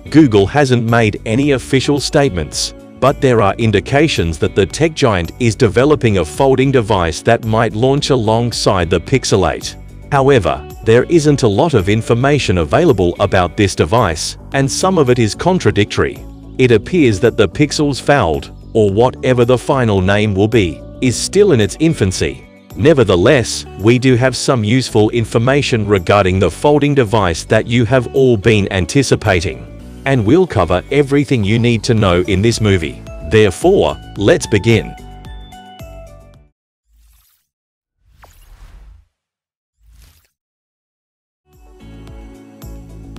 Google hasn't made any official statements, but there are indications that the tech giant is developing a folding device that might launch alongside the Pixel 8. However, there isn't a lot of information available about this device, and some of it is contradictory. It appears that the Pixel's Fold, or whatever the final name will be, is still in its infancy. Nevertheless, we do have some useful information regarding the folding device that you have all been anticipating. And we'll cover everything you need to know in this movie. Therefore, let's begin.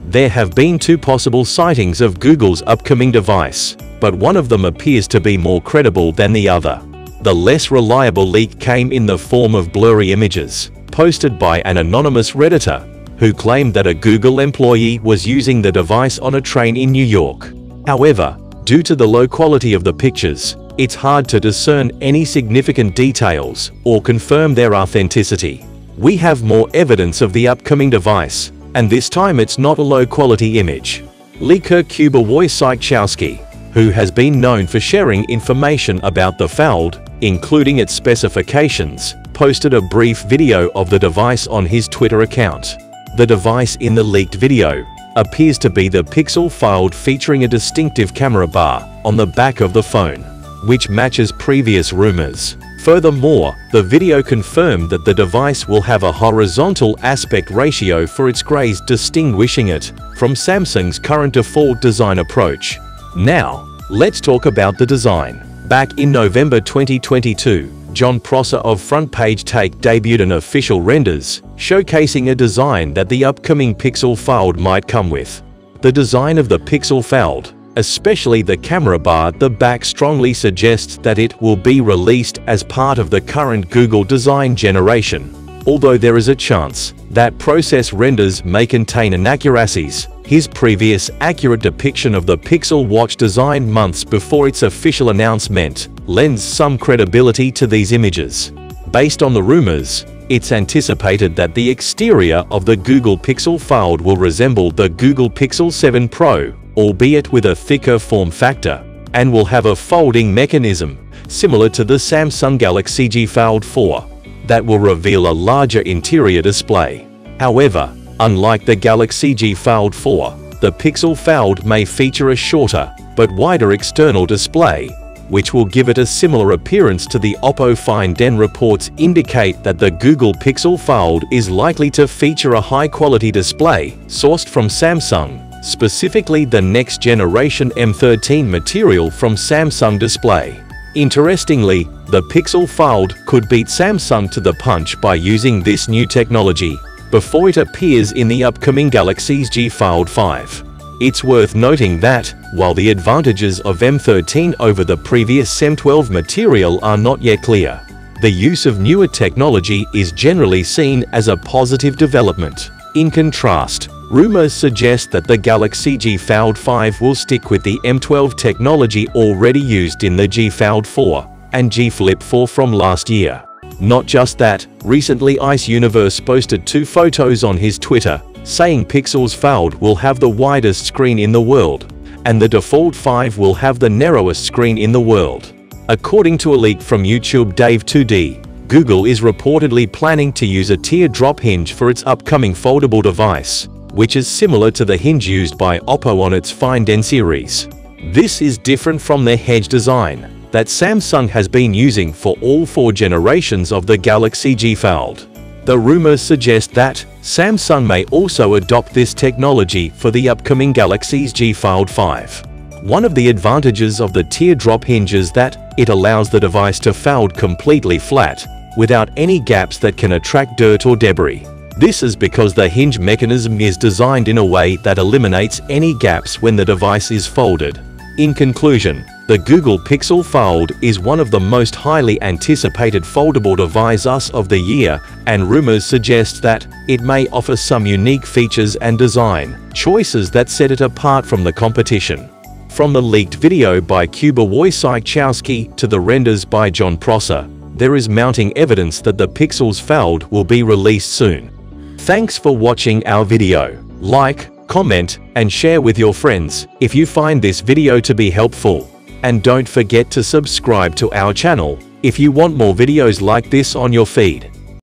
There have been two possible sightings of Google's upcoming device, but one of them appears to be more credible than the other. The less reliable leak came in the form of blurry images, posted by an anonymous Redditor, who claimed that a Google employee was using the device on a train in New York. However, due to the low quality of the pictures, it's hard to discern any significant details or confirm their authenticity. We have more evidence of the upcoming device, and this time it's not a low-quality image. Leaker Kuba Wojciechowski, who has been known for sharing information about the Fold, including its specifications, posted a brief video of the device on his Twitter account. The device in the leaked video appears to be the Pixel Fold, featuring a distinctive camera bar on the back of the phone, which matches previous rumors. Furthermore, the video confirmed that the device will have a horizontal aspect ratio for its grays, distinguishing it from Samsung's current default design approach. Now, let's talk about the design. Back in November 2022, John Prosser of Front Page Take debuted an official renders, showcasing a design that the upcoming Pixel Fold might come with. The design of the Pixel Fold, especially the camera bar at the back, strongly suggests that it will be released as part of the current Google design generation. Although there is a chance that process renders may contain inaccuracies, his previous accurate depiction of the Pixel Watch design months before its official announcement lends some credibility to these images. Based on the rumors, it's anticipated that the exterior of the Google Pixel Fold will resemble the Google Pixel 7 Pro, albeit with a thicker form factor, and will have a folding mechanism similar to the Samsung Galaxy Z Fold 4 that will reveal a larger interior display. However, unlike the Galaxy Z Fold 4, the Pixel Fold may feature a shorter but wider external display, which will give it a similar appearance to the Oppo Find N. Reports indicate that the Google Pixel Fold is likely to feature a high-quality display sourced from Samsung, specifically the next-generation M13 material from Samsung Display. Interestingly, the Pixel Fold could beat Samsung to the punch by using this new technology before it appears in the upcoming Galaxy Z Fold 5. It's worth noting that, while the advantages of M13 over the previous M12 material are not yet clear, the use of newer technology is generally seen as a positive development. In contrast, rumors suggest that the Galaxy Z Fold 5 will stick with the M12 technology already used in the Z Fold 4 and Z Flip 4 from last year. Not just that, recently Ice Universe posted two photos on his Twitter, saying Pixel's Fold will have the widest screen in the world, and the default 5 will have the narrowest screen in the world. According to a leak from YouTube Dave 2D, Google is reportedly planning to use a teardrop hinge for its upcoming foldable device, which is similar to the hinge used by Oppo on its Find N series. This is different from the hedge design that Samsung has been using for all 4 generations of the Galaxy Z Fold. The rumors suggest that Samsung may also adopt this technology for the upcoming Galaxy Z Fold 5. One of the advantages of the teardrop hinge is that it allows the device to fold completely flat, without any gaps that can attract dirt or debris. This is because the hinge mechanism is designed in a way that eliminates any gaps when the device is folded. In conclusion, the Google Pixel Fold is one of the most highly anticipated foldable devices of the year, and rumors suggest that it may offer some unique features and design choices that set it apart from the competition. From the leaked video by Kuba Wojciechowski to the renders by John Prosser, there is mounting evidence that the Pixel's Fold will be released soon. Thanks for watching our video. Like, comment, and share with your friends if you find this video to be helpful. And don't forget to subscribe to our channel if you want more videos like this on your feed.